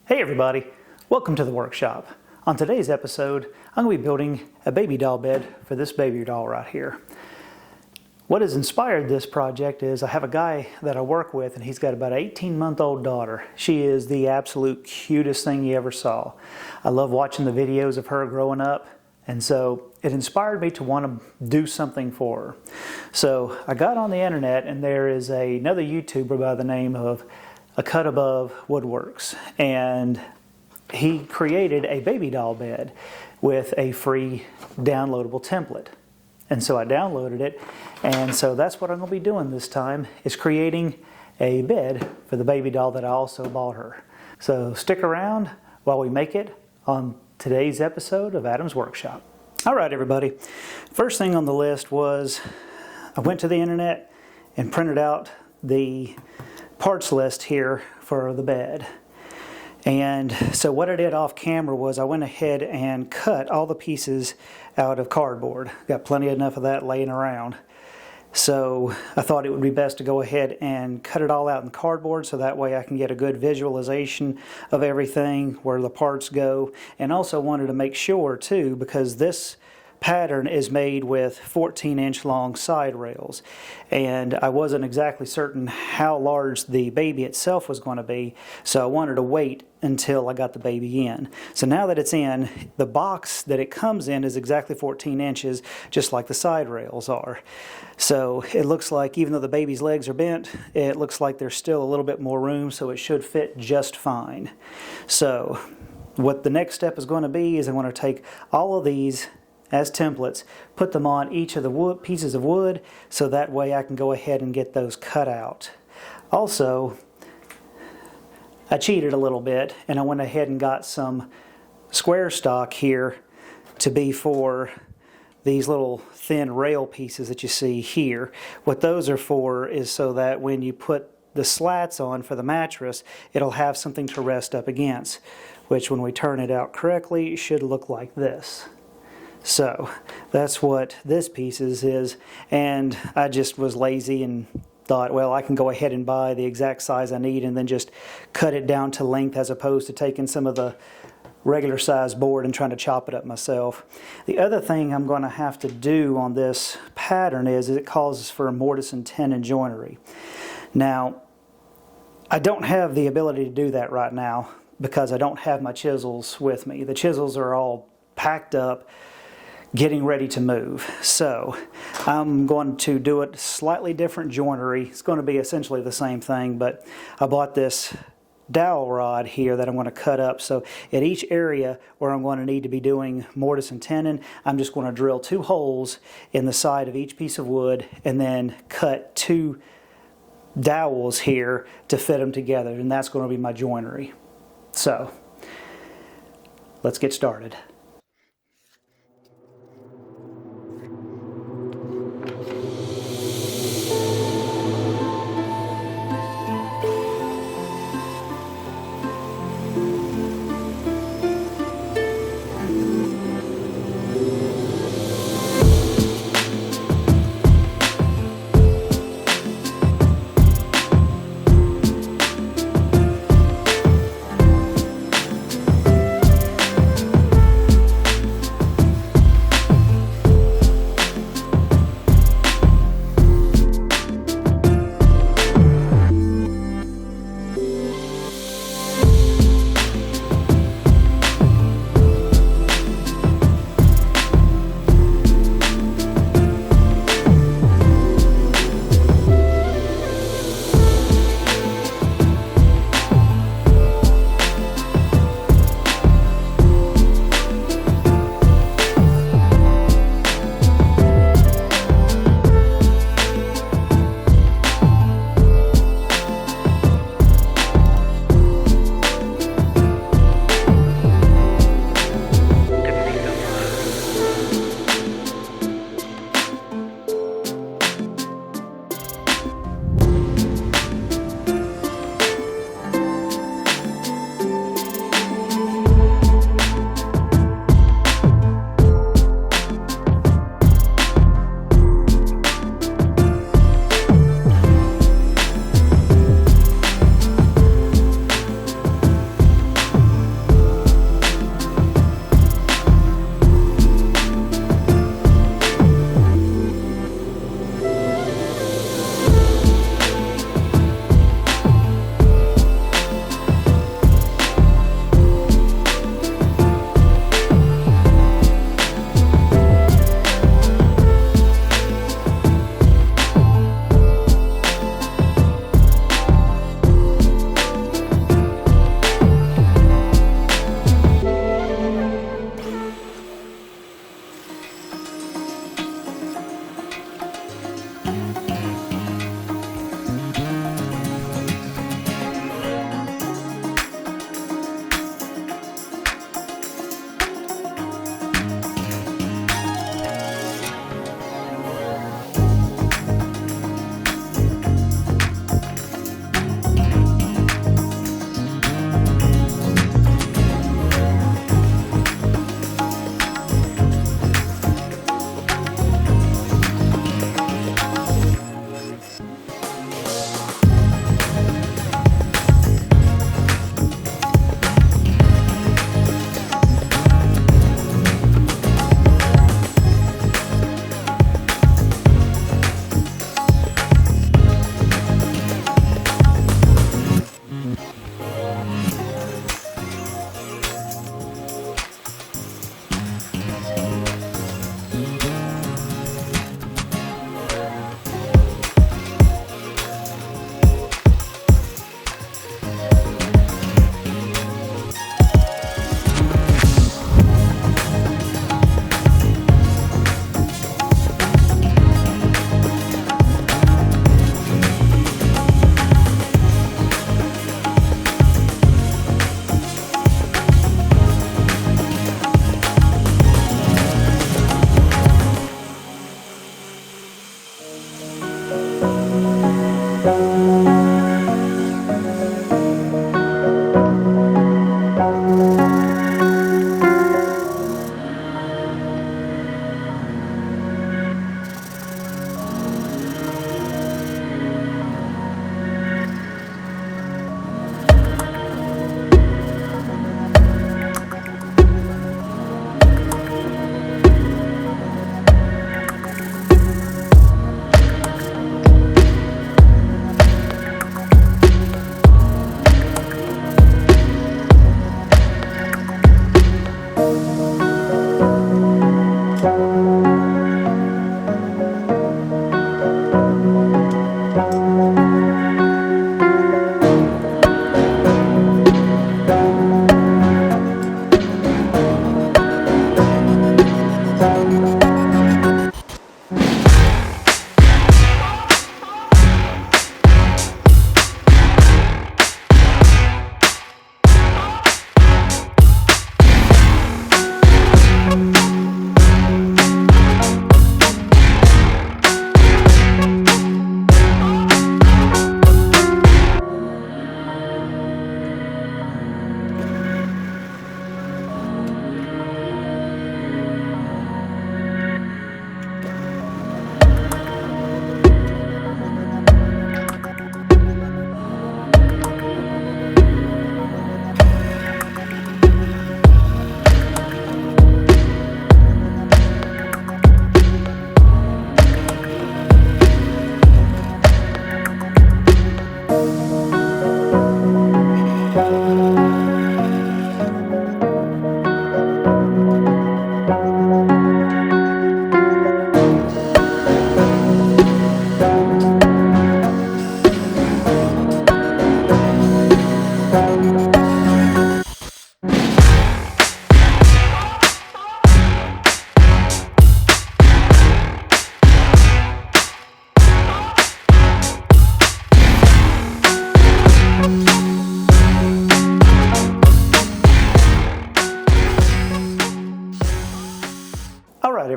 Hey everybody, welcome to the workshop. On today's episode, I'm going to be building a baby doll bed for this baby doll right here. What has inspired this project is I have a guy that I work with and he's got about an 18-month-old daughter. She is the absolute cutest thing you ever saw. I love watching the videos of her growing up, and so it inspired me to want to do something for her. So I got on the internet and there is another YouTuber by the name of acutabove woodworks, and he created a baby doll bed with a free downloadable template. And so I downloaded it, and so that's what I'm going to be doing this time, is creating a bed for the baby doll that I also bought her. So stick around while we make it on today's episode of Adam's Workshop. All right, everybody. First thing on the list was I went to the internet and printed out the parts list here for the bed. And so what I did off camera was I went ahead and cut all the pieces out of cardboard. Got plenty enough of that laying around. So I thought it would be best to go ahead and cut it all out in cardboard so that way I can get a good visualization of everything, where the parts go. And also wanted to make sure too, because this pattern is made with 14-inch long side rails, and I wasn't exactly certain how large the baby itself was going to be, so I wanted to wait until I got the baby in. So now that it's in, the box that it comes in is exactly 14 inches, just like the side rails are. So it looks like, even though the baby's legs are bent, it looks like there's still a little bit more room, so it should fit just fine. So what the next step is going to be is I'm going to take all of these as templates, put them on each of the pieces of wood, so that way I can go ahead and get those cut out. Also, I cheated a little bit and I went ahead and got some square stock here to be for these little thin rail pieces that you see here. What those are for is so that when you put the slats on for the mattress, it'll have something to rest up against, which when we turn it out correctly should look like this. So that's what this piece is, and I just was lazy and thought, well, I can go ahead and buy the exact size I need and then just cut it down to length, as opposed to taking some of the regular size board and trying to chop it up myself. The other thing I'm going to have to do on this pattern is it calls for mortise and tenon joinery. Now, I don't have the ability to do that right now because I don't have my chisels with me. The chisels are all packed up, getting ready to move. So I'm going to do it slightly different joinery. It's going to be essentially the same thing, but I bought this dowel rod here that I'm going to cut up. So at each area where I'm going to need to be doing mortise and tenon, I'm just going to drill 2 holes in the side of each piece of wood and then cut 2 dowels here to fit them together, and that's going to be my joinery. So let's get started.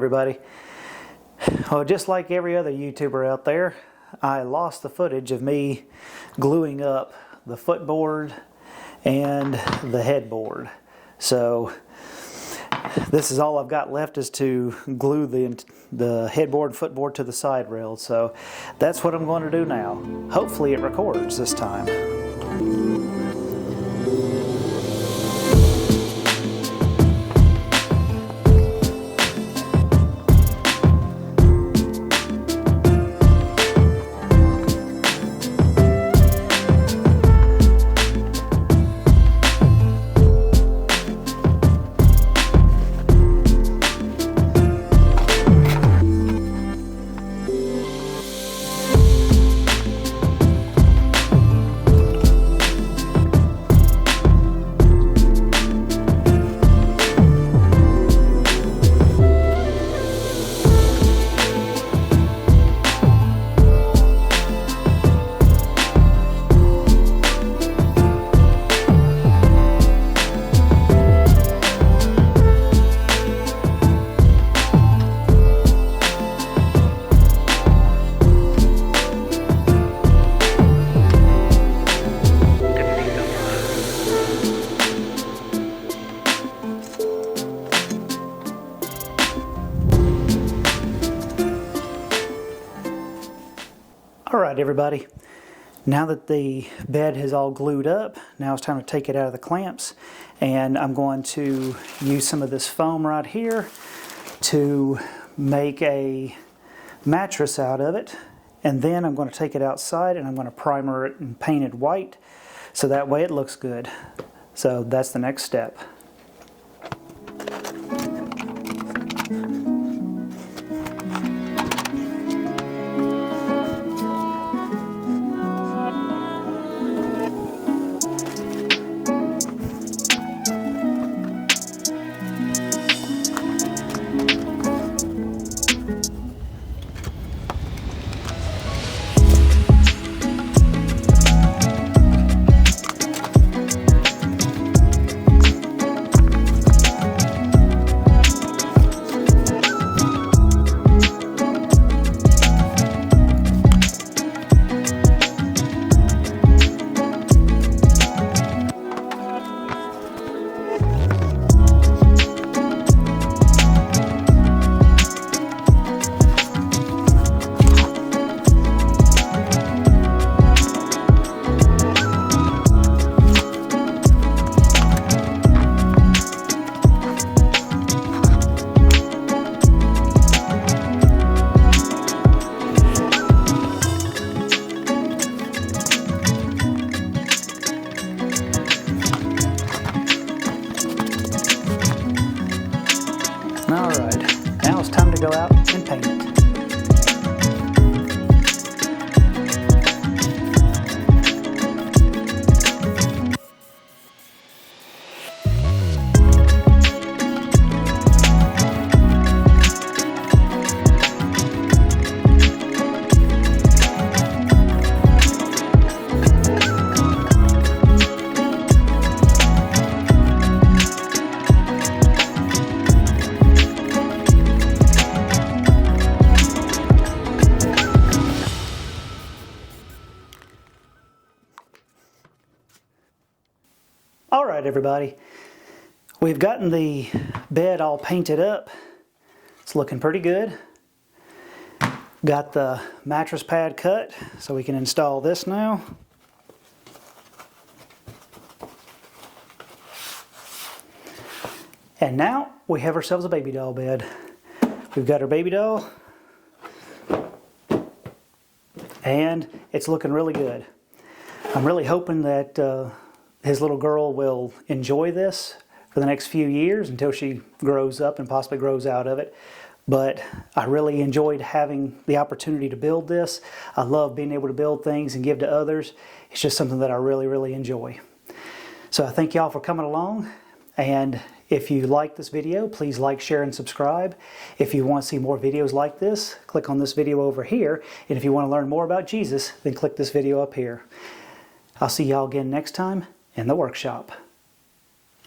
everybody. Well, just like every other YouTuber out there, I lost the footage of me gluing up the footboard and the headboard. So this is all I've got left, is to glue the headboard and footboard to the side rail. So that's what I'm going to do now. Hopefully it records this time. Alright everybody, now that the bed is all glued up, now it's time to take it out of the clamps, and I'm going to use some of this foam right here to make a mattress out of it, and then I'm going to take it outside and I'm going to primer it and paint it white so that way it looks good. So that's the next step. Alright, now it's time to go out and paint it. Alright everybody, we've gotten the bed all painted up. It's looking pretty good. Got the mattress pad cut so we can install this now. And now we have ourselves a baby doll bed. We've got our baby doll and it's looking really good. I'm really hoping that his little girl will enjoy this for the next few years until she grows up and possibly grows out of it. But I really enjoyed having the opportunity to build this. I love being able to build things and give to others. It's just something that I really, really enjoy. So I thank y'all for coming along. And if you like this video, please like, share, and subscribe. If you want to see more videos like this, click on this video over here. And if you want to learn more about Jesus, then click this video up here. I'll see y'all again next time in the workshop.